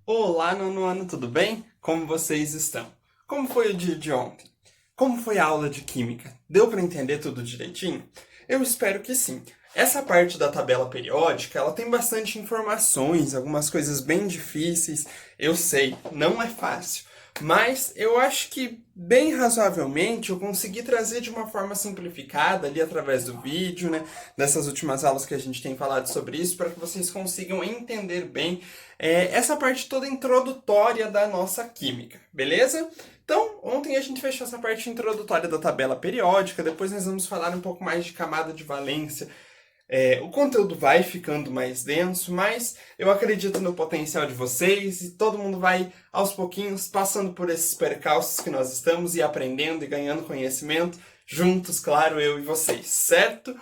Olá, nono ano, tudo bem? Como vocês estão? Como foi o dia de ontem? Como foi a aula de química? Deu para entender tudo direitinho? Eu espero que sim. Essa parte da tabela periódica, ela tem bastante informações, algumas coisas bem difíceis. Eu sei, não é fácil. Mas eu acho que, bem razoavelmente, eu consegui trazer de uma forma simplificada ali através do vídeo, né? Dessas últimas aulas que a gente tem falado sobre isso, para que vocês consigam entender bem essa parte toda introdutória da nossa química, beleza? Então, ontem a gente fechou essa parte introdutória da tabela periódica, depois nós vamos falar um pouco mais de camada de valência. O conteúdo vai ficando mais denso, mas eu acredito no potencial de vocês e todo mundo vai, aos pouquinhos, passando por esses percalços que nós estamos e aprendendo e ganhando conhecimento, juntos, claro, eu e vocês, certo?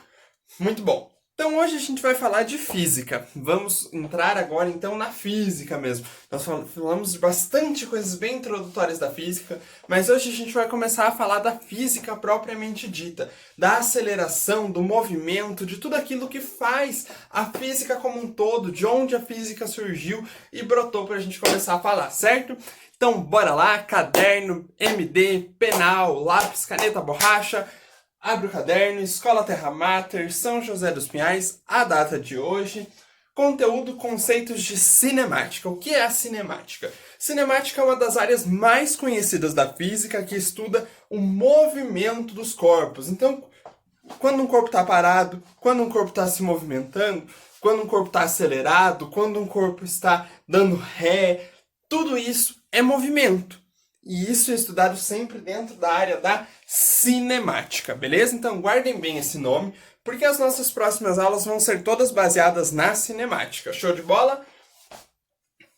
Muito bom. Então hoje a gente vai falar de física. Vamos entrar agora então na física mesmo. Nós falamos de bastante coisas bem introdutórias da física, mas hoje a gente vai começar a falar da física propriamente dita, da aceleração, do movimento, de tudo aquilo que faz a física como um todo, de onde a física surgiu e brotou para a gente começar a falar, certo? Então bora lá, caderno, MD, penal, lápis, caneta, borracha. Abre o caderno, Escola Terra Mater, São José dos Pinhais, a data de hoje. Conteúdo, conceitos de cinemática. O que é a cinemática? Cinemática é uma das áreas mais conhecidas da física que estuda o movimento dos corpos. Então, quando um corpo está parado, quando um corpo está se movimentando, quando um corpo está acelerado, quando um corpo está dando ré, tudo isso é movimento. E isso é estudado sempre dentro da área da cinemática, beleza? Então guardem bem esse nome, porque as nossas próximas aulas vão ser todas baseadas na cinemática. Show de bola?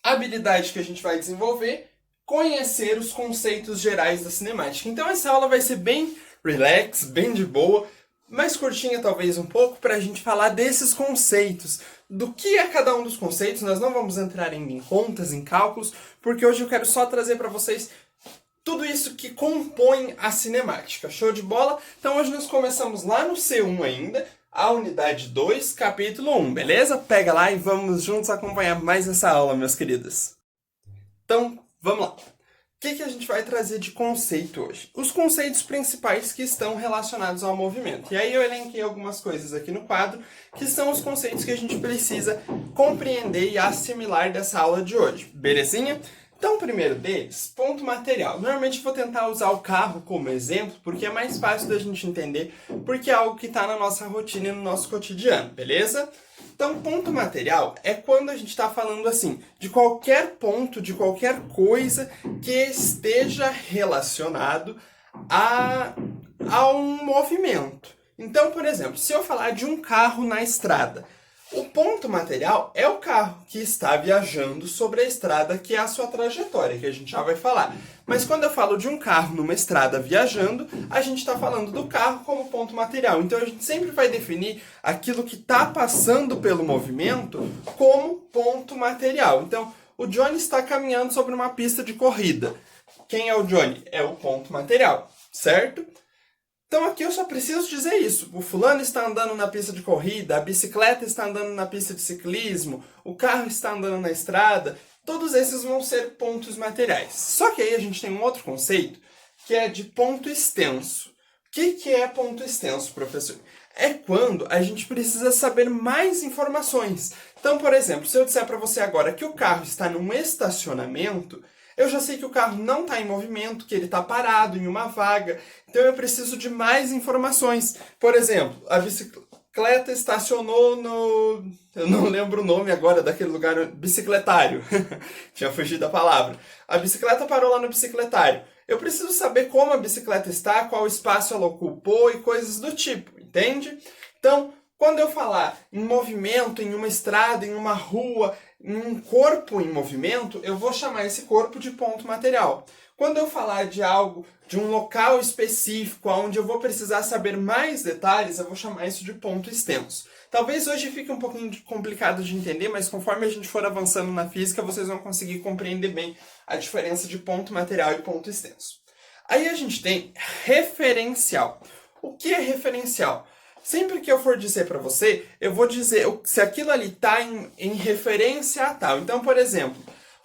A habilidade que a gente vai desenvolver, conhecer os conceitos gerais da cinemática. Então essa aula vai ser bem relax, bem de boa, mais curtinha talvez um pouco, para a gente falar desses conceitos. Do que é cada um dos conceitos, nós não vamos entrar em contas, em cálculos, porque hoje eu quero só trazer para vocês tudo isso que compõe a cinemática. Show de bola? Então hoje nós começamos lá no C1 ainda, a unidade 2, capítulo 1, beleza? Pega lá e vamos juntos acompanhar mais essa aula, meus queridos. Então, vamos lá. O que a gente vai trazer de conceito hoje? Os conceitos principais que estão relacionados ao movimento. E aí eu elenquei algumas coisas aqui no quadro, que são os conceitos que a gente precisa compreender e assimilar dessa aula de hoje. Belezinha? Então, o primeiro deles, ponto material. Normalmente eu vou tentar usar o carro como exemplo, porque é mais fácil da gente entender, porque é algo que está na nossa rotina e no nosso cotidiano, beleza? Então, ponto material é quando a gente está falando assim, de qualquer ponto, de qualquer coisa que esteja relacionado a um movimento. Então, por exemplo, se eu falar de um carro na estrada, o ponto material é o carro que está viajando sobre a estrada, que é a sua trajetória, que a gente já vai falar. Mas quando eu falo de um carro numa estrada viajando, a gente está falando do carro como ponto material. Então a gente sempre vai definir aquilo que está passando pelo movimento como ponto material. Então, o Johnny está caminhando sobre uma pista de corrida. Quem é o Johnny? É o ponto material, certo? Então aqui eu só preciso dizer isso. O fulano está andando na pista de corrida, a bicicleta está andando na pista de ciclismo, o carro está andando na estrada. Todos esses vão ser pontos materiais. Só que aí a gente tem um outro conceito, que é de ponto extenso. O que é ponto extenso, professor? É quando a gente precisa saber mais informações. Então, por exemplo, se eu disser para você agora que o carro está num estacionamento, eu já sei que o carro não está em movimento, que ele está parado em uma vaga. Então eu preciso de mais informações. Por exemplo, a bicicleta estacionou no... Eu não lembro o nome agora daquele lugar. Bicicletário. Tinha fugido a palavra. A bicicleta parou lá no bicicletário. Eu preciso saber como a bicicleta está, qual espaço ela ocupou e coisas do tipo, entende? Então, quando eu falar em movimento, em uma estrada, em uma rua, em um corpo em movimento, eu vou chamar esse corpo de ponto material. Quando eu falar de algo, de um local específico, onde eu vou precisar saber mais detalhes, eu vou chamar isso de ponto extenso. Talvez hoje fique um pouquinho complicado de entender, mas conforme a gente for avançando na física, vocês vão conseguir compreender bem a diferença de ponto material e ponto extenso. Aí a gente tem referencial. O que é referencial? Sempre que eu for dizer para você, eu vou dizer se aquilo ali está em referência a tal. Então, por exemplo,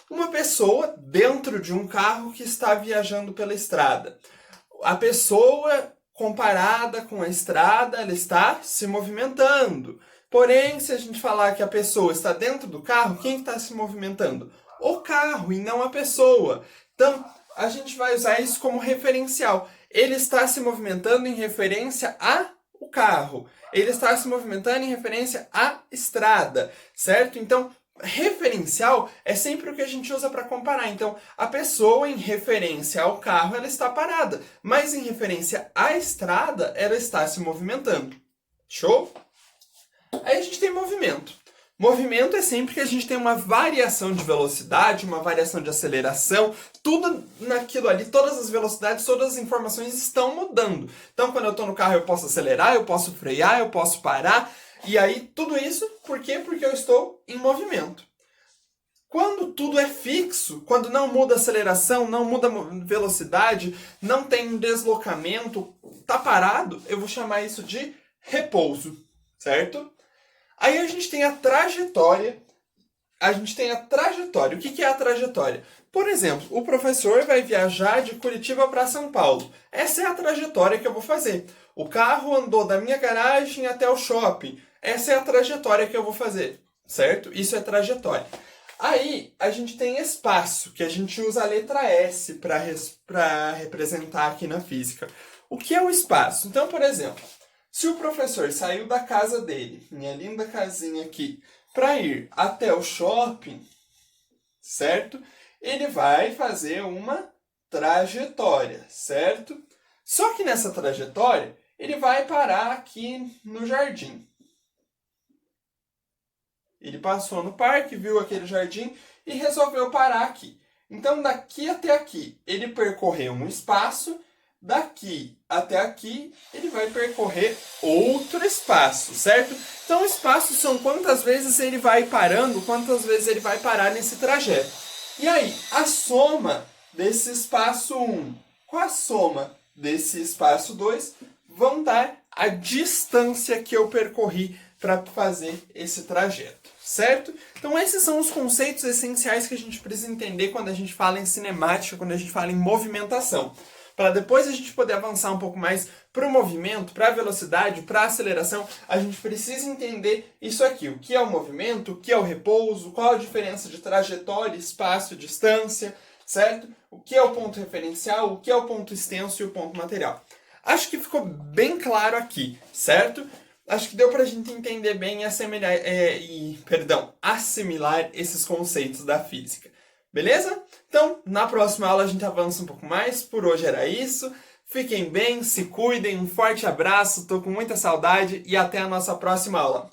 uma pessoa dentro de um carro que está viajando pela estrada. A pessoa, comparada com a estrada, ela está se movimentando. Porém, se a gente falar que a pessoa está dentro do carro, quem está se movimentando? O carro e não a pessoa. Então, a gente vai usar isso como referencial. Ele está se movimentando em referência a o carro. Ele está se movimentando em referência à estrada, certo? Então, referencial é sempre o que a gente usa para comparar. Então, a pessoa em referência ao carro, ela está parada, mas em referência à estrada, ela está se movimentando. Show? Aí a gente tem movimento. Movimento é sempre que a gente tem uma variação de velocidade, uma variação de aceleração, tudo naquilo ali, todas as velocidades, todas as informações estão mudando. Então, quando eu estou no carro, eu posso acelerar, eu posso frear, eu posso parar. E aí, tudo isso, por quê? Porque eu estou em movimento. Quando tudo é fixo, quando não muda aceleração, não muda velocidade, não tem deslocamento, tá parado, eu vou chamar isso de repouso, certo? Aí a gente tem a trajetória. O que é a trajetória? Por exemplo, o professor vai viajar de Curitiba para São Paulo. Essa é a trajetória que eu vou fazer. O carro andou da minha garagem até o shopping. Essa é a trajetória que eu vou fazer, certo? Isso é trajetória. Aí a gente tem espaço, que a gente usa a letra S para representar aqui na física. O que é o espaço? Então, por exemplo, se o professor saiu da casa dele, minha linda casinha aqui, para ir até o shopping, certo? Ele vai fazer uma trajetória, certo? Só que nessa trajetória, ele vai parar aqui no jardim. Ele passou no parque, viu aquele jardim e resolveu parar aqui. Então, daqui até aqui, ele percorreu um espaço. Daqui até aqui, ele vai percorrer outro espaço, certo? Então, espaços são quantas vezes ele vai parando, quantas vezes ele vai parar nesse trajeto. E aí, a soma desse espaço 1 com a soma desse espaço 2 vão dar a distância que eu percorri para fazer esse trajeto, certo? Então, esses são os conceitos essenciais que a gente precisa entender quando a gente fala em cinemática, quando a gente fala em movimentação. Para depois a gente poder avançar um pouco mais para o movimento, para a velocidade, para a aceleração, a gente precisa entender isso aqui. O que é o movimento, o que é o repouso, qual a diferença de trajetória, espaço, distância, certo? O que é o ponto referencial, o que é o ponto extenso e o ponto material. Acho que ficou bem claro aqui, certo? Acho que deu para a gente entender bem e assimilar esses conceitos da física. Beleza? Então, na próxima aula a gente avança um pouco mais. Por hoje era isso. Fiquem bem, se cuidem, um forte abraço, tô com muita saudade e até a nossa próxima aula.